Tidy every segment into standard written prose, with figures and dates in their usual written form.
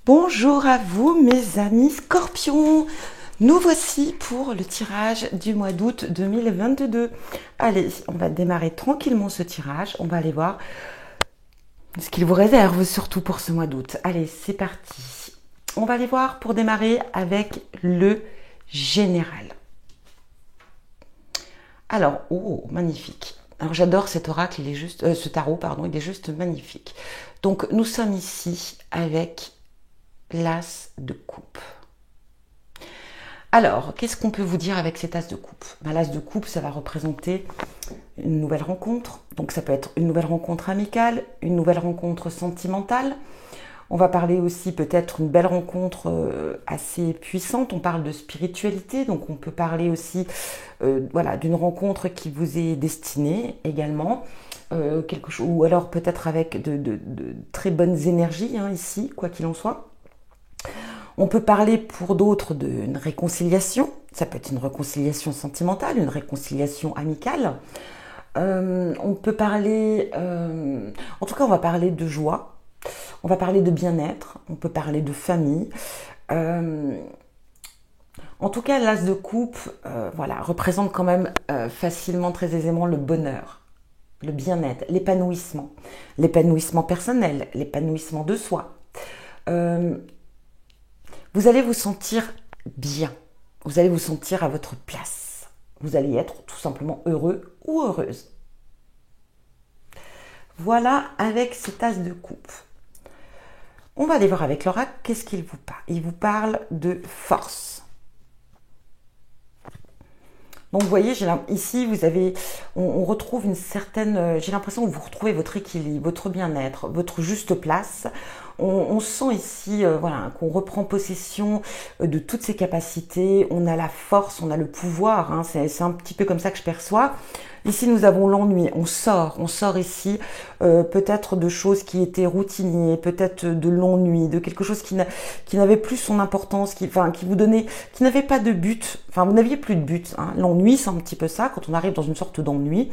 Bonjour à vous mes amis Scorpions, nous voici pour le tirage du mois d'août 2022. Allez, on va démarrer tranquillement ce tirage, on va aller voir ce qu'il vous réserve surtout pour ce mois d'août. Allez, c'est parti. On va aller voir pour démarrer avec le général. Alors, oh, magnifique. Alors j'adore cet oracle, il est juste, ce tarot, pardon, il est juste magnifique. Donc nous sommes ici avec l'as de coupe. Alors, qu'est-ce qu'on peut vous dire avec cet as de coupe? L'as de coupe, ça va représenter une nouvelle rencontre. Donc ça peut être une nouvelle rencontre amicale, une nouvelle rencontre sentimentale. On va parler aussi peut-être une belle rencontre assez puissante. On parle de spiritualité, donc on peut parler aussi voilà, d'une rencontre qui vous est destinée également. Quelque chose, ou alors peut-être avec de très bonnes énergies ici, quoi qu'il en soit. On peut parler pour d'autres d'une réconciliation. Ça peut être une réconciliation sentimentale, une réconciliation amicale. On peut parler, en tout cas on va parler de joie, on va parler de bien-être, on peut parler de famille. En tout cas l'as de coupe voilà, représente quand même facilement, très aisément le bonheur, le bien-être, l'épanouissement personnel, l'épanouissement de soi. Vous allez vous sentir bien, vous allez vous sentir à votre place, vous allez être tout simplement heureux ou heureuse. Voilà avec cet as de coupe. On va aller voir avec l'oracle, qu'est-ce qu'il vous parle? Il vous parle de force. Donc vous voyez, ici vous avez, on retrouve une certaine, j'ai l'impression que vous retrouvez votre équilibre, votre bien-être, votre juste place. On sent ici voilà, qu'on reprend possession de toutes ses capacités, on a la force, on a le pouvoir, c'est un petit peu comme ça que je perçois. Ici nous avons l'ennui, on sort ici peut-être de choses qui étaient routinières, peut-être de l'ennui, de quelque chose qui n'avait plus son importance, qui vous donnait, qui n'avait pas de but, vous n'aviez plus de but. L'ennui c'est un petit peu ça, quand on arrive dans une sorte d'ennui,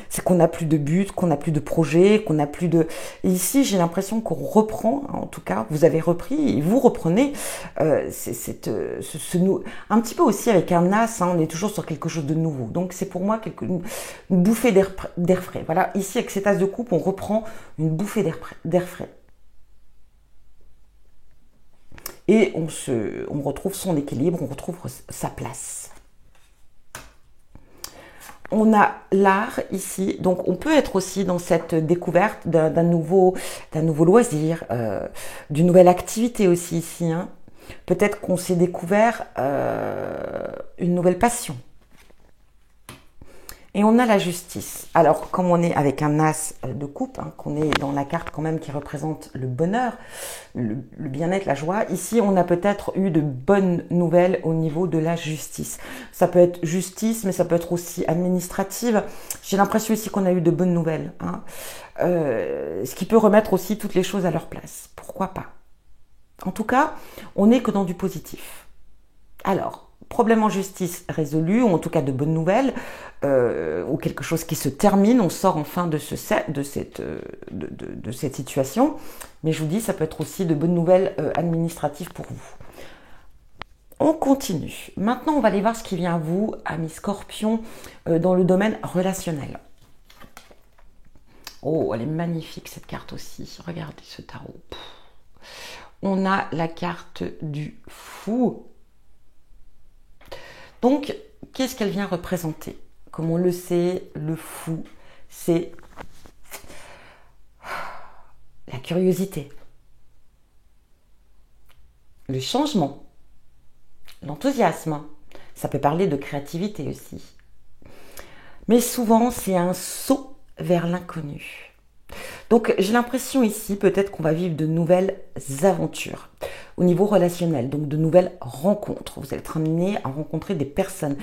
c'est qu'on n'a plus de but, qu'on n'a plus de projet, qu'on n'a plus de... Et ici j'ai l'impression qu'on reprend, en tout cas vous avez repris, et vous reprenez un petit peu aussi avec un as, on est toujours sur quelque chose de nouveau. Donc c'est pour moi une bouffée d'air frais. Voilà, ici avec cet as de coupe, on reprend une bouffée d'air frais. Et on retrouve son équilibre, on retrouve sa place. On a l'art ici, donc on peut être aussi dans cette découverte d'un nouveau loisir, d'une nouvelle activité aussi ici. Peut-être qu'on s'est découvert une nouvelle passion. Et on a la justice. Alors, comme on est avec un as de coupe, qu'on est dans la carte quand même qui représente le bonheur, le bien-être, la joie, ici on a peut-être eu de bonnes nouvelles au niveau de la justice. Ça peut être justice, mais ça peut être aussi administrative. J'ai l'impression ici qu'on a eu de bonnes nouvelles. Ce qui peut remettre aussi toutes les choses à leur place. Pourquoi pas? En tout cas, on n'est que dans du positif. Alors, problème en justice résolu, ou en tout cas de bonnes nouvelles, ou quelque chose qui se termine, on sort enfin de cette situation. Mais je vous dis, ça peut être aussi de bonnes nouvelles administratives pour vous. On continue. Maintenant, on va aller voir ce qui vient à vous, amis Scorpions, dans le domaine relationnel. Oh, elle est magnifique cette carte aussi. Regardez ce tarot. On a la carte du fou. Donc, qu'est-ce qu'elle vient représenter? Comme on le sait, le fou, c'est la curiosité, le changement, l'enthousiasme. Ça peut parler de créativité aussi. Mais souvent, c'est un saut vers l'inconnu. Donc, j'ai l'impression ici, peut-être qu'on va vivre de nouvelles aventures au niveau relationnel, donc de nouvelles rencontres. Vous allez être amené à rencontrer des personnes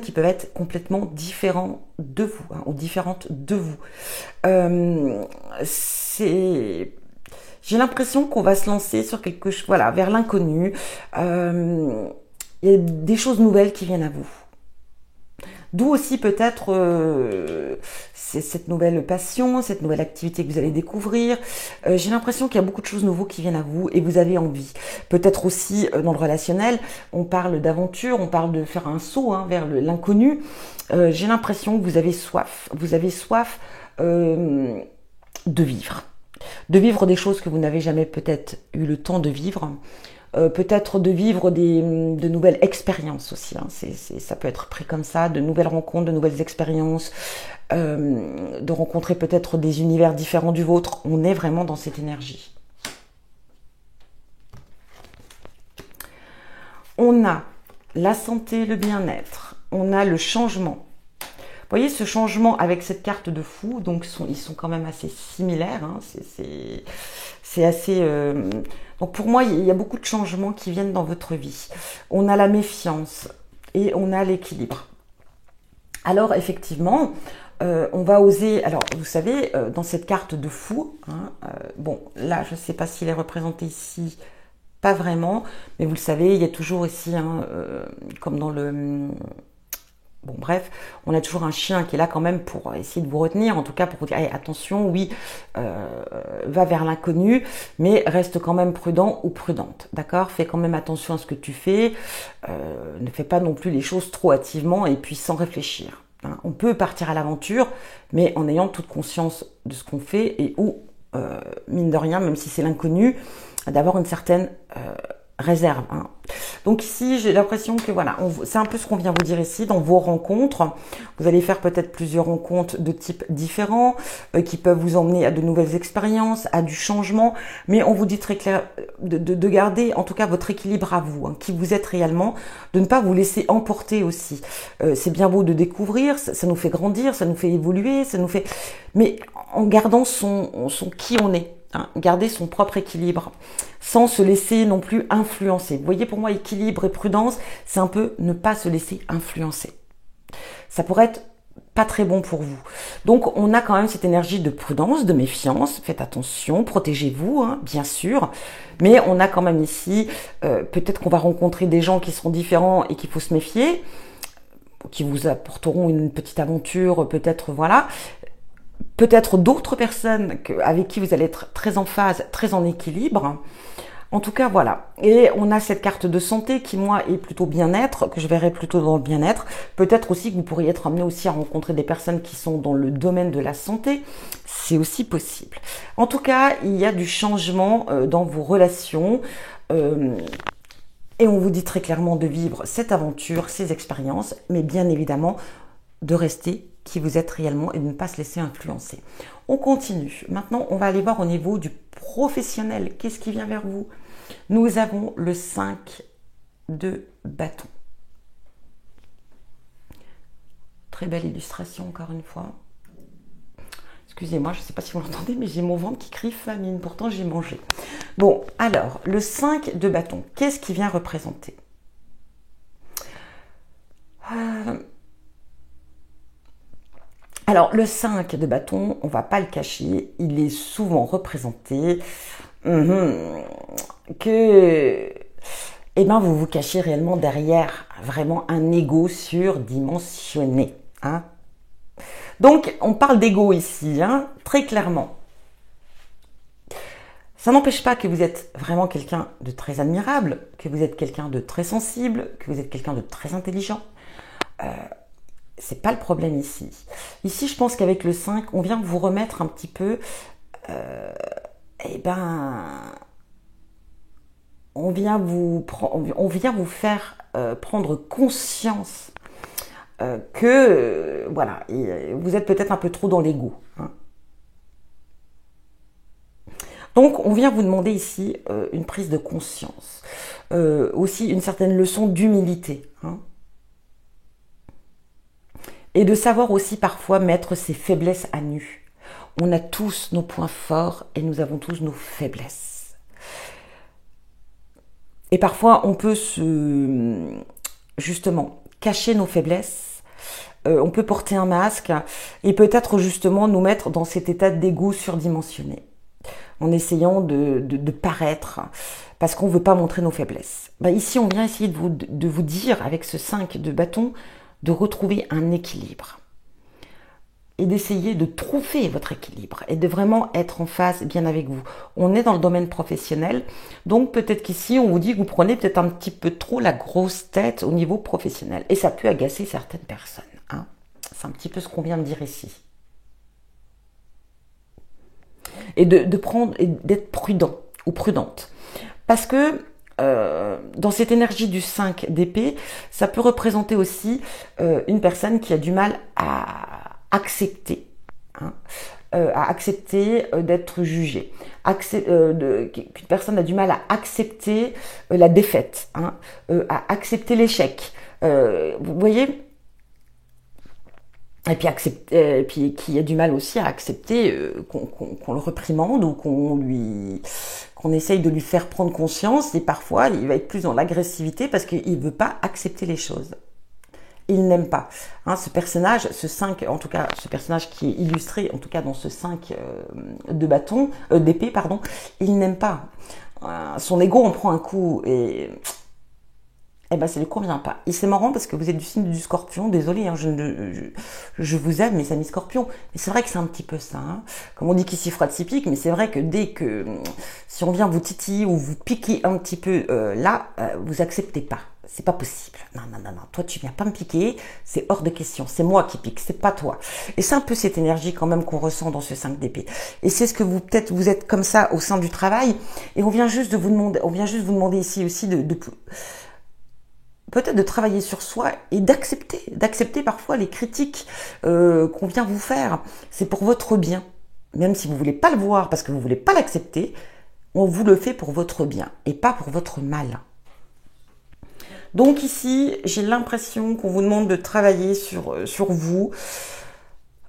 qui peuvent être complètement différentes de vous, ou différentes de vous. J'ai l'impression qu'on va se lancer sur quelque chose, voilà, vers l'inconnu. Il y a des choses nouvelles qui viennent à vous. D'où aussi peut-être cette nouvelle passion, cette nouvelle activité que vous allez découvrir. J'ai l'impression qu'il y a beaucoup de choses nouvelles qui viennent à vous et vous avez envie. Peut-être aussi dans le relationnel, on parle d'aventure, on parle de faire un saut vers l'inconnu. J'ai l'impression que vous avez soif. Vous avez soif de vivre. De vivre des choses que vous n'avez jamais peut-être eu le temps de vivre. Peut-être de vivre de nouvelles expériences aussi. Ça peut être pris comme ça, de nouvelles rencontres, de nouvelles expériences, de rencontrer peut-être des univers différents du vôtre. On est vraiment dans cette énergie. On a la santé, le bien-être. On a le changement. Vous voyez ce changement avec cette carte de fou, donc ils sont quand même assez similaires. C'est assez... Donc pour moi, il y a beaucoup de changements qui viennent dans votre vie. On a la méfiance et on a l'équilibre. Alors effectivement, on va oser... Alors vous savez, dans cette carte de fou, bon là je ne sais pas s'il est représenté ici, pas vraiment, mais vous le savez, il y a toujours ici, comme dans le... Bon bref, on a toujours un chien qui est là quand même pour essayer de vous retenir, en tout cas pour vous dire hey, attention, oui, va vers l'inconnu, mais reste quand même prudent ou prudente, d'accord? Fais quand même attention à ce que tu fais, ne fais pas non plus les choses trop hâtivement et puis sans réfléchir. On peut partir à l'aventure, mais en ayant toute conscience de ce qu'on fait et mine de rien, même si c'est l'inconnu, d'avoir une certaine réserve. Donc ici, j'ai l'impression que voilà, c'est un peu ce qu'on vient vous dire ici, dans vos rencontres. Vous allez faire peut-être plusieurs rencontres de types différents, qui peuvent vous emmener à de nouvelles expériences, à du changement, mais on vous dit très clair de garder en tout cas votre équilibre à vous, qui vous êtes réellement, de ne pas vous laisser emporter aussi. C'est bien beau de découvrir, ça nous fait grandir, ça nous fait évoluer, ça nous fait... Mais en gardant son qui on est. Garder son propre équilibre, sans se laisser non plus influencer. Vous voyez, pour moi, équilibre et prudence, c'est un peu ne pas se laisser influencer. Ça pourrait être pas très bon pour vous. Donc, on a quand même cette énergie de prudence, de méfiance. Faites attention, protégez-vous, bien sûr. Mais on a quand même ici, peut-être qu'on va rencontrer des gens qui seront différents et qu'il faut se méfier, qui vous apporteront une petite aventure, peut-être, voilà. Peut-être d'autres personnes avec qui vous allez être très en phase, très en équilibre. En tout cas, voilà. Et on a cette carte de santé qui, moi, est plutôt bien-être, que je verrai plutôt dans le bien-être. Peut-être aussi que vous pourriez être amené aussi à rencontrer des personnes qui sont dans le domaine de la santé. C'est aussi possible. En tout cas, il y a du changement dans vos relations. Et on vous dit très clairement de vivre cette aventure, ces expériences, mais bien évidemment, de rester qui vous êtes réellement et de ne pas se laisser influencer. On continue. Maintenant, on va aller voir au niveau du professionnel. Qu'est-ce qui vient vers vous? Nous avons le 5 de bâton. Très belle illustration, encore une fois. Excusez-moi, je ne sais pas si vous l'entendez, mais j'ai mon ventre qui crie famine. Pourtant, j'ai mangé. Bon, alors, le 5 de bâton, qu'est-ce qui vient représenter? Alors, le 5 de bâton, on ne va pas le cacher, il est souvent représenté que vous vous cachez réellement derrière vraiment un ego surdimensionné. Donc, on parle d'ego ici, très clairement. Ça n'empêche pas que vous êtes vraiment quelqu'un de très admirable, que vous êtes quelqu'un de très sensible, que vous êtes quelqu'un de très intelligent. C'est pas le problème ici. Ici, je pense qu'avec le 5, on vient vous remettre un petit peu... on vient vous faire prendre conscience que, voilà, vous êtes peut-être un peu trop dans l'ego. Donc, on vient vous demander ici une prise de conscience. Aussi, une certaine leçon d'humilité. Et de savoir aussi parfois mettre ses faiblesses à nu. On a tous nos points forts et nous avons tous nos faiblesses. Et parfois, on peut justement cacher nos faiblesses. On peut porter un masque et peut-être justement nous mettre dans cet état d'égo surdimensionné. En essayant de paraître parce qu'on ne veut pas montrer nos faiblesses. Ici, on vient essayer de vous dire avec ce 5 de bâton, de retrouver un équilibre et d'essayer de trouver votre équilibre et de vraiment être en phase bien avec vous. On est dans le domaine professionnel, donc peut-être qu'ici on vous dit que vous prenez peut-être un petit peu trop la grosse tête au niveau professionnel et ça peut agacer certaines personnes. Hein. C'est un petit peu ce qu'on vient de dire ici. Et de prendre et d'être prudent ou prudente. Parce que dans cette énergie du 5 d'épée, ça peut représenter aussi une personne qui a du mal à accepter, hein, d'être jugée, qu'une personne a du mal à accepter la défaite, hein, à accepter l'échec. Vous voyez, et puis qui a du mal aussi à accepter qu'on le réprimande ou qu'on essaye de lui faire prendre conscience, et parfois il va être plus dans l'agressivité parce qu'il ne veut pas accepter les choses. Il n'aime pas. Hein, ce personnage, ce 5, en tout cas, ce personnage qui est illustré, en tout cas dans ce 5 de bâton, d'épée, pardon, il n'aime pas. Son ego en prend un coup et ben ça lui convient pas. Et c'est marrant parce que vous êtes du signe du Scorpion, désolé, hein, je vous aime mes amis Scorpions, mais c'est vrai que c'est un petit peu ça. Hein. Comme on dit qu'ici froide s'y pique, mais c'est vrai que dès que si on vient vous titiller ou vous piquer un petit peu vous acceptez pas. C'est pas possible. Non, toi tu viens pas me piquer, c'est hors de question. C'est moi qui pique, c'est pas toi. Et c'est un peu cette énergie quand même qu'on ressent dans ce 5 d'épée. Et c'est ce que peut-être vous êtes comme ça au sein du travail. Et on vient juste vous demander ici aussi peut-être de travailler sur soi et d'accepter parfois les critiques qu'on vient vous faire. C'est pour votre bien. Même si vous voulez pas le voir parce que vous voulez pas l'accepter, on vous le fait pour votre bien et pas pour votre mal. Donc ici, j'ai l'impression qu'on vous demande de travailler sur vous,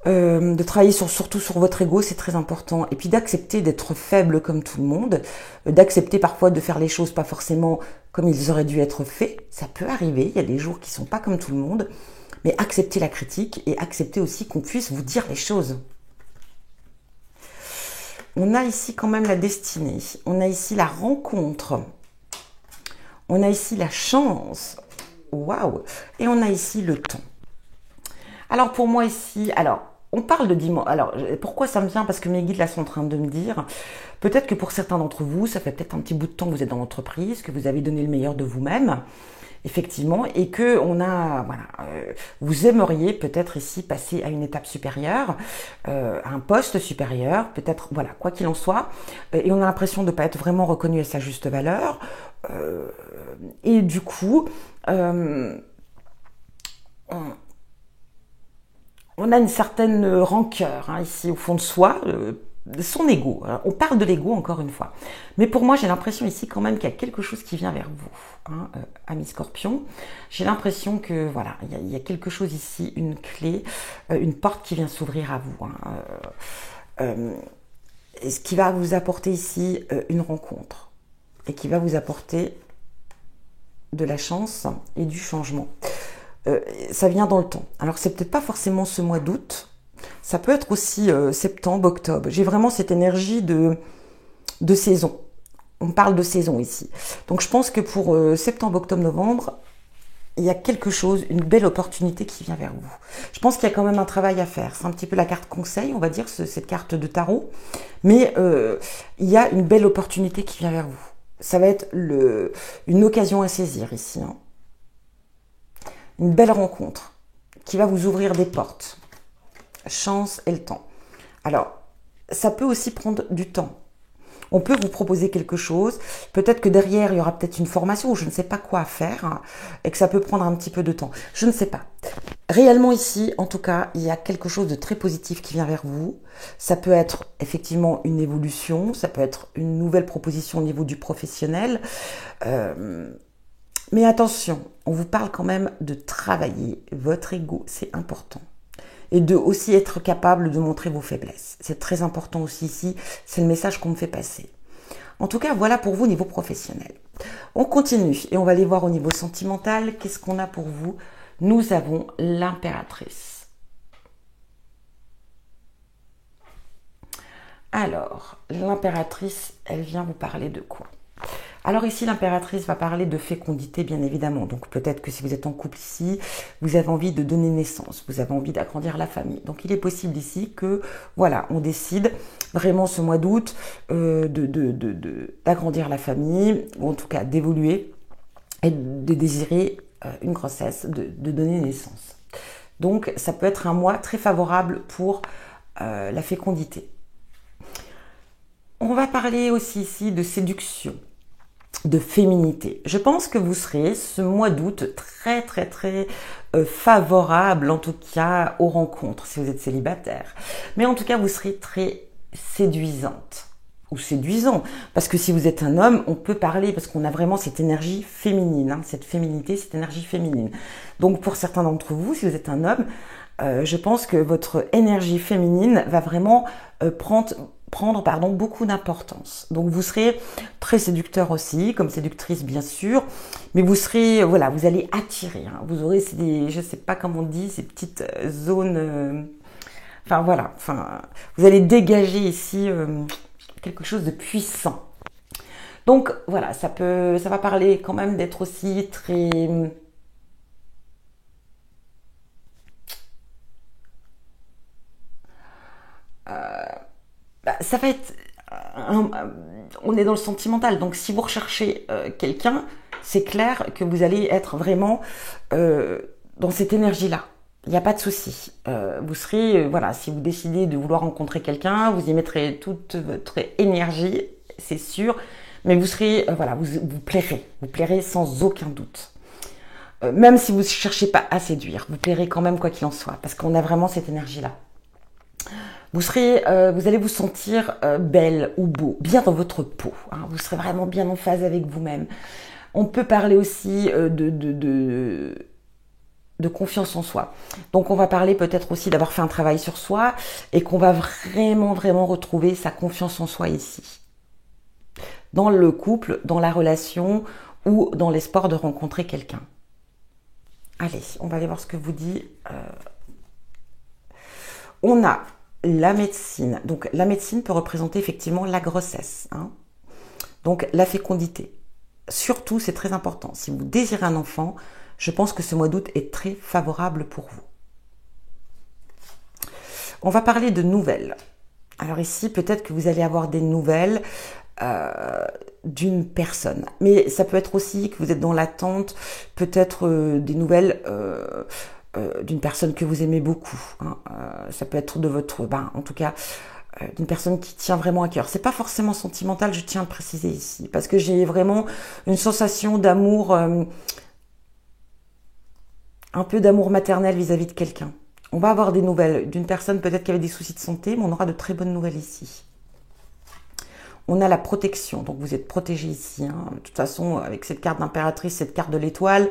de travailler surtout sur votre ego, c'est très important. Et puis d'accepter d'être faible comme tout le monde, d'accepter parfois de faire les choses pas forcément comme ils auraient dû être faits. Ça peut arriver, il y a des jours qui sont pas comme tout le monde. Mais accepter la critique et accepter aussi qu'on puisse vous dire les choses. On a ici quand même la destinée, on a ici la rencontre. On a ici la chance, waouh, et on a ici le temps. Alors pour moi ici, on parle de dimanche. Alors pourquoi ça me vient? Parce que mes guides là sont en train de me dire, peut-être que pour certains d'entre vous, ça fait peut-être un petit bout de temps que vous êtes dans l'entreprise, que vous avez donné le meilleur de vous-même, effectivement, et que vous aimeriez peut-être ici passer à une étape supérieure, à un poste supérieur, peut-être, voilà, quoi qu'il en soit, et on a l'impression de ne pas être vraiment reconnu à sa juste valeur. Et du coup, on a une certaine rancœur ici au fond de soi, son ego. On parle de l'ego encore une fois. Mais pour moi, j'ai l'impression ici quand même qu'il y a quelque chose qui vient vers vous, amis Scorpion. J'ai l'impression que voilà, il y a quelque chose ici, une clé, une porte qui vient s'ouvrir à vous. Ce qui va vous apporter ici une rencontre et qui va vous apporter de la chance et du changement. Ça vient dans le temps. Alors c'est peut-être pas forcément ce mois d'août, ça peut être aussi septembre, octobre. J'ai vraiment cette énergie de saison. On parle de saison ici. Donc je pense que pour septembre, octobre, novembre, il y a quelque chose, une belle opportunité qui vient vers vous. Je pense qu'il y a quand même un travail à faire. C'est un petit peu la carte conseil, on va dire, cette carte de tarot. Mais il y a une belle opportunité qui vient vers vous. Ça va être une occasion à saisir ici. Une belle rencontre qui va vous ouvrir des portes. Chance et le temps. Alors, ça peut aussi prendre du temps. On peut vous proposer quelque chose. Peut-être que derrière, il y aura peut-être une formation ou je ne sais pas quoi faire et que ça peut prendre un petit peu de temps. Je ne sais pas. Réellement ici, en tout cas, il y a quelque chose de très positif qui vient vers vous. Ça peut être effectivement une évolution, ça peut être une nouvelle proposition au niveau du professionnel. Mais attention, on vous parle quand même de travailler votre ego, c'est important. Et de aussi être capable de montrer vos faiblesses. C'est très important aussi ici, c'est le message qu'on me fait passer. En tout cas, voilà pour vous au niveau professionnel. On continue et on va aller voir au niveau sentimental. Qu'est-ce qu'on a pour vous? Nous avons l'impératrice. Alors, l'impératrice, elle vient vous parler de quoi? Alors ici, l'impératrice va parler de fécondité, bien évidemment. Donc peut-être que si vous êtes en couple ici, vous avez envie de donner naissance, vous avez envie d'agrandir la famille. Donc il est possible ici que, voilà, on décide vraiment ce mois d'août d'agrandir la famille, ou en tout cas d'évoluer et de désirer une grossesse, de donner naissance. Donc ça peut être un mois très favorable pour la fécondité. On va parler aussi ici de séduction, de féminité. Je pense que vous serez ce mois d'août très favorable en tout cas aux rencontres si vous êtes célibataire. Mais en tout cas vous serez très séduisante ou séduisant, parce que si vous êtes un homme, on peut parler, parce qu'on a vraiment cette énergie féminine, hein, cette féminité, cette énergie féminine. Donc pour certains d'entre vous, si vous êtes un homme, je pense que votre énergie féminine va vraiment prendre beaucoup d'importance. Donc vous serez très séducteur aussi, comme séductrice bien sûr, mais vous serez, voilà, vous allez attirer, hein, vous aurez je sais pas comment on dit, ces petites zones, enfin voilà, vous allez dégager ici quelque chose de puissant. Donc voilà, ça va parler quand même d'être aussi très ça va être on est dans le sentimental, donc si vous recherchez quelqu'un, c'est clair que vous allez être vraiment dans cette énergie-là. Il n'y a pas de souci. Vous serez, voilà, si vous décidez de vouloir rencontrer quelqu'un, vous y mettrez toute votre énergie, c'est sûr, mais vous serez, voilà, vous plairez sans aucun doute. Même si vous ne cherchez pas à séduire, vous plairez quand même quoi qu'il en soit, parce qu'on a vraiment cette énergie-là. Vous allez vous sentir belle ou beau, bien dans votre peau. Hein, vous serez vraiment bien en phase avec vous-même. On peut parler aussi de confiance en soi. Donc on va parler peut-être aussi d'avoir fait un travail sur soi et qu'on va vraiment retrouver sa confiance en soi ici. Dans le couple, dans la relation ou dans l'espoir de rencontrer quelqu'un. Allez, on va aller voir ce que vous dit. On a la médecine. Donc la médecine peut représenter effectivement la grossesse. Hein. Donc la fécondité. Surtout, c'est très important. Si vous désirez un enfant, je pense que ce mois d'août est très favorable pour vous. On va parler de nouvelles. Alors ici, peut-être que vous allez avoir des nouvelles d'une personne. Mais ça peut être aussi que vous êtes dans l'attente, peut-être des nouvelles d'une personne que vous aimez beaucoup. Hein. Ça peut être de votre... en tout cas, d'une personne qui tient vraiment à cœur. C'est pas forcément sentimental, je tiens à le préciser ici. Parce que j'ai vraiment une sensation d'amour... un peu d'amour maternel vis-à-vis de quelqu'un. On va avoir des nouvelles d'une personne peut-être qui avait des soucis de santé, mais on aura de très bonnes nouvelles ici. On a la protection, donc vous êtes protégé ici. Hein. De toute façon, avec cette carte d'impératrice, cette carte de l'étoile,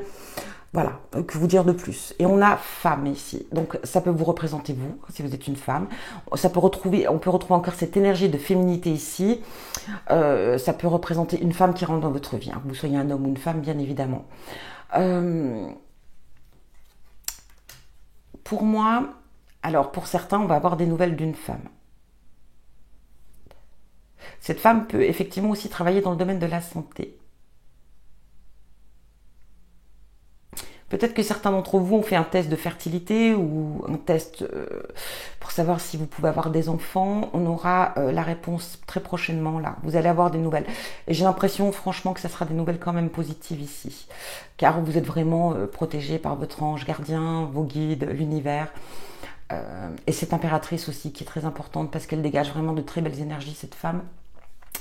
voilà, que vous dire de plus. Et on a femme ici, donc ça peut vous représenter vous, si vous êtes une femme. On peut retrouver encore cette énergie de féminité ici. Ça peut représenter une femme qui rentre dans votre vie, hein, que vous soyez un homme ou une femme, bien évidemment. Pour moi, alors pour certains, on va avoir des nouvelles d'une femme. Cette femme peut effectivement aussi travailler dans le domaine de la santé. Peut-être que certains d'entre vous ont fait un test de fertilité ou un test pour savoir si vous pouvez avoir des enfants. On aura la réponse très prochainement là. Vous allez avoir des nouvelles. Et j'ai l'impression franchement que ça sera des nouvelles quand même positives ici. Car vous êtes vraiment protégé par votre ange gardien, vos guides, l'univers. Et cette impératrice aussi qui est très importante parce qu'elle dégage vraiment de très belles énergies, cette femme.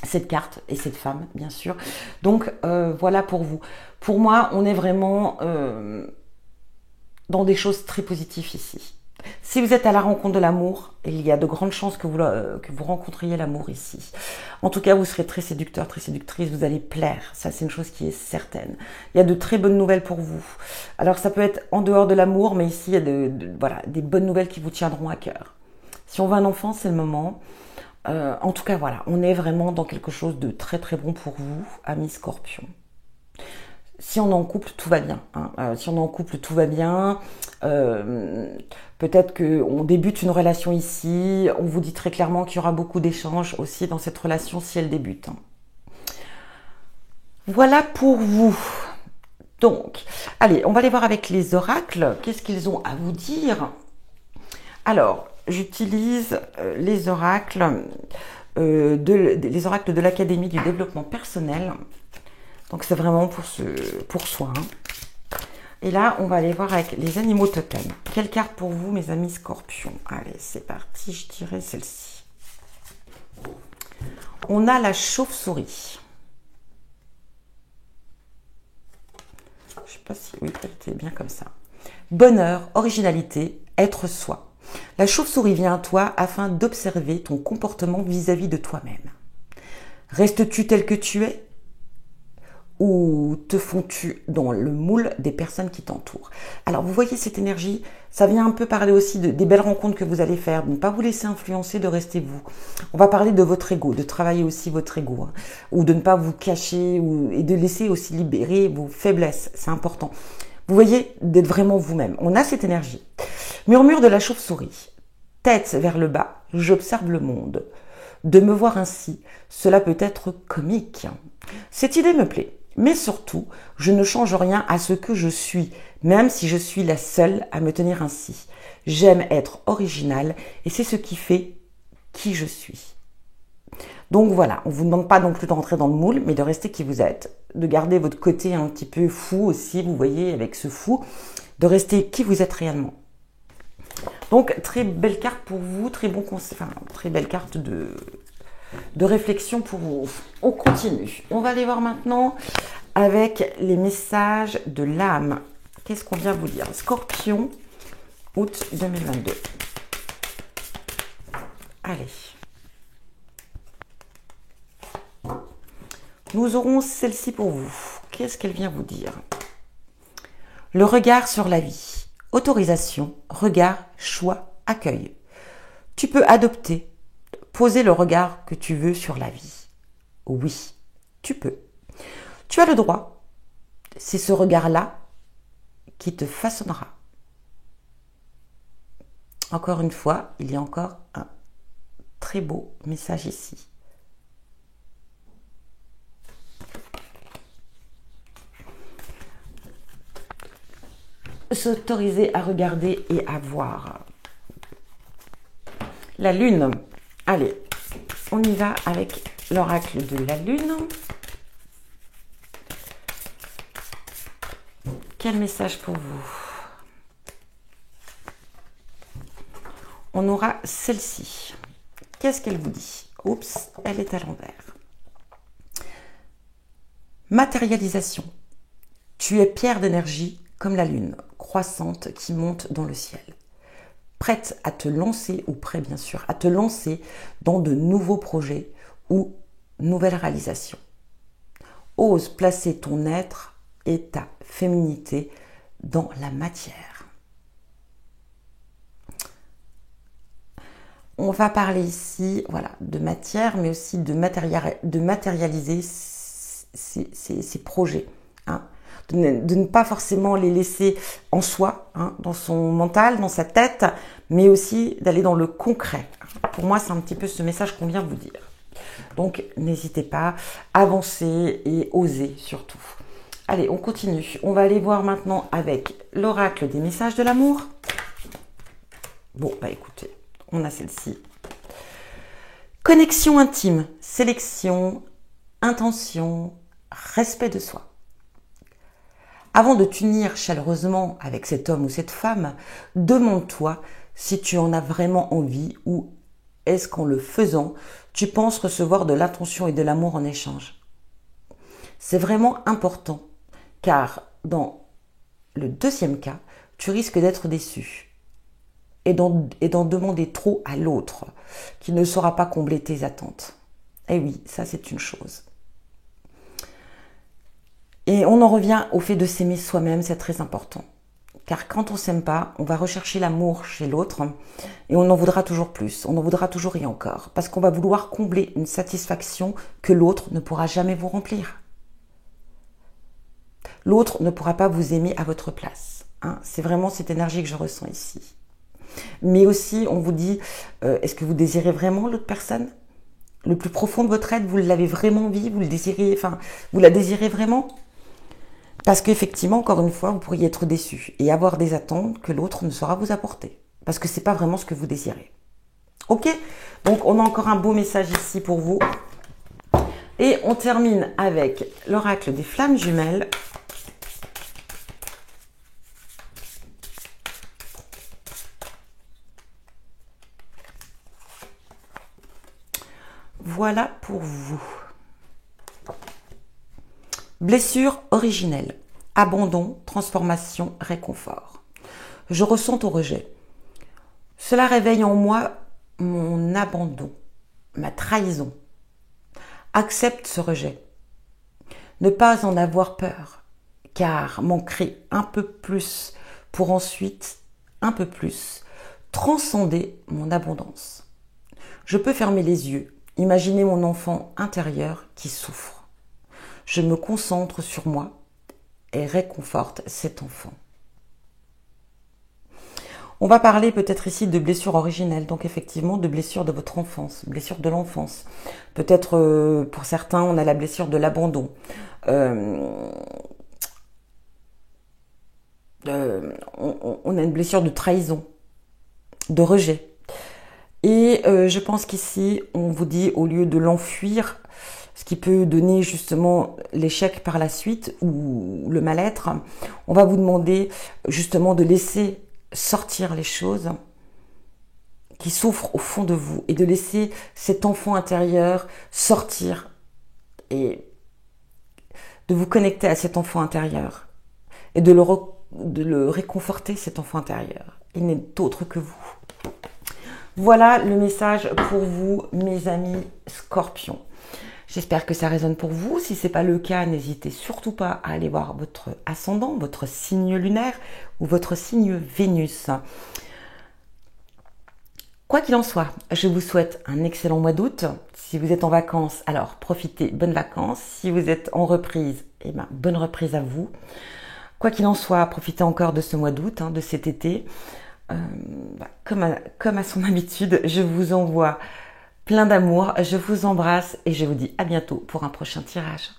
Cette carte et cette femme, bien sûr. Donc, voilà pour vous. Pour moi, on est vraiment dans des choses très positives ici. Si vous êtes à la rencontre de l'amour, il y a de grandes chances que vous rencontriez l'amour ici. En tout cas, vous serez très séducteur, très séductrice, vous allez plaire. Ça, c'est une chose qui est certaine. Il y a de très bonnes nouvelles pour vous. Alors, ça peut être en dehors de l'amour, mais ici, il y a voilà, des bonnes nouvelles qui vous tiendront à cœur. Si on veut un enfant, c'est le moment. En tout cas, voilà, on est vraiment dans quelque chose de très très bon pour vous, amis Scorpion. Si on est en couple, tout va bien. Hein. Si on est en couple, tout va bien. Peut-être qu'on débute une relation ici. On vous dit très clairement qu'il y aura beaucoup d'échanges aussi dans cette relation si elle débute. Hein. Voilà pour vous. Donc, allez, on va aller voir avec les oracles. Qu'est-ce qu'ils ont à vous dire? Alors, j'utilise les oracles de l'Académie du développement personnel. Donc, c'est vraiment pour soi. Hein. Et là, on va aller voir avec les animaux totems. Quelle carte pour vous, mes amis scorpions? Allez, c'est parti, je dirais celle-ci. On a la chauve-souris. Je sais pas si... Oui, c'était bien comme ça. Bonheur, originalité, être soi. La chauve-souris vient à toi afin d'observer ton comportement vis-à-vis de toi-même. Restes-tu tel que tu es? Ou te fonds-tu dans le moule des personnes qui t'entourent? Alors, vous voyez cette énergie, ça vient un peu parler aussi des belles rencontres que vous allez faire, de ne pas vous laisser influencer, de rester vous. On va parler de votre ego, de travailler aussi votre ego, hein, ou de ne pas vous cacher, et de laisser aussi libérer vos faiblesses, c'est important. Vous voyez, d'être vraiment vous-même. On a cette énergie. Murmure de la chauve-souris. Tête vers le bas, j'observe le monde. De me voir ainsi, cela peut être comique. Cette idée me plaît. Mais surtout, je ne change rien à ce que je suis, même si je suis la seule à me tenir ainsi. J'aime être originale et c'est ce qui fait qui je suis. Donc voilà, on ne vous demande pas non plus de rentrer dans le moule, mais de rester qui vous êtes, de garder votre côté un petit peu fou aussi, vous voyez, avec ce fou, de rester qui vous êtes réellement. Donc, très belle carte pour vous, très bon conseil, enfin, très belle carte de réflexion pour vous. On continue. On va aller voir maintenant avec les messages de l'âme. Qu'est-ce qu'on vient vous dire? Scorpion, août 2022. Allez. Nous aurons celle-ci pour vous. Qu'est-ce qu'elle vient vous dire? Le regard sur la vie. Autorisation, regard, choix, accueil. Tu peux adopter, poser le regard que tu veux sur la vie. Oui, tu peux. Tu as le droit. C'est ce regard-là qui te façonnera. Encore une fois, il y a encore un très beau message ici. S'autoriser à regarder et à voir. La lune. Allez, on y va avec l'oracle de la lune. Quel message pour vous? On aura celle-ci. Qu'est-ce qu'elle vous dit? Oups, elle est à l'envers. Matérialisation. Tu es pierre d'énergie comme la lune, croissante qui monte dans le ciel. Prête à te lancer, ou prêt bien sûr, à te lancer dans de nouveaux projets ou nouvelles réalisations. Ose placer ton être et ta féminité dans la matière. On va parler ici, voilà, de matière, mais aussi de matérialiser ces projets. Hein. De ne pas forcément les laisser en soi, hein, dans son mental, dans sa tête, mais aussi d'aller dans le concret. Pour moi, c'est un petit peu ce message qu'on vient vous dire. Donc, n'hésitez pas, avancez et osez surtout. Allez, on continue. On va aller voir maintenant avec l'oracle des messages de l'amour. Bon, bah écoutez, on a celle-ci. Connexion intime, sélection, intention, respect de soi. Avant de t'unir chaleureusement avec cet homme ou cette femme, demande-toi si tu en as vraiment envie ou est-ce qu'en le faisant, tu penses recevoir de l'attention et de l'amour en échange. C'est vraiment important car dans le deuxième cas, tu risques d'être déçu et d'en demander trop à l'autre qui ne saura pas combler tes attentes. Et oui, ça c'est une chose. Et on en revient au fait de s'aimer soi-même, c'est très important. Car quand on s'aime pas, on va rechercher l'amour chez l'autre et on en voudra toujours plus, on en voudra toujours et encore. Parce qu'on va vouloir combler une satisfaction que l'autre ne pourra jamais vous remplir. L'autre ne pourra pas vous aimer à votre place. Hein. C'est vraiment cette énergie que je ressens ici. Mais aussi, on vous dit, est-ce que vous désirez vraiment l'autre personne? le plus profond de votre être, vous l'avez vraiment envie, vous le désirez, enfin, vous la désirez vraiment? Parce qu'effectivement, encore une fois, vous pourriez être déçu et avoir des attentes que l'autre ne saura vous apporter. Parce que c'est pas vraiment ce que vous désirez. Ok? Donc, on a encore un beau message ici pour vous. Et on termine avec l'oracle des flammes jumelles. Voilà pour vous. Blessure originelle, abandon, transformation, réconfort. Je ressens ton rejet. Cela réveille en moi mon abandon, ma trahison. Accepte ce rejet. Ne pas en avoir peur, car manquerait un peu plus pour ensuite, un peu plus, transcender mon abondance. Je peux fermer les yeux, imaginer mon enfant intérieur qui souffre. Je me concentre sur moi et réconforte cet enfant. On va parler peut-être ici de blessures originelles, donc effectivement de blessures de votre enfance, blessures de l'enfance. Peut-être pour certains, on a la blessure de l'abandon. On a une blessure de trahison, de rejet. Et je pense qu'ici, on vous dit, au lieu de l'enfuir, ce qui peut donner justement l'échec par la suite ou le mal-être, on va vous demander justement de laisser sortir les choses qui souffrent au fond de vous et de laisser cet enfant intérieur sortir et de vous connecter à cet enfant intérieur et de le réconforter, cet enfant intérieur. Il n'est autre que vous. Voilà le message pour vous, mes amis Scorpions. J'espère que ça résonne pour vous. Si ce n'est pas le cas, n'hésitez surtout pas à aller voir votre ascendant, votre signe lunaire ou votre signe Vénus. Quoi qu'il en soit, je vous souhaite un excellent mois d'août. Si vous êtes en vacances, alors profitez, bonnes vacances. Si vous êtes en reprise, eh ben, bonne reprise à vous. Quoi qu'il en soit, profitez encore de ce mois d'août, de cet été. Comme à son habitude, je vous envoie plein d'amour, je vous embrasse et je vous dis à bientôt pour un prochain tirage.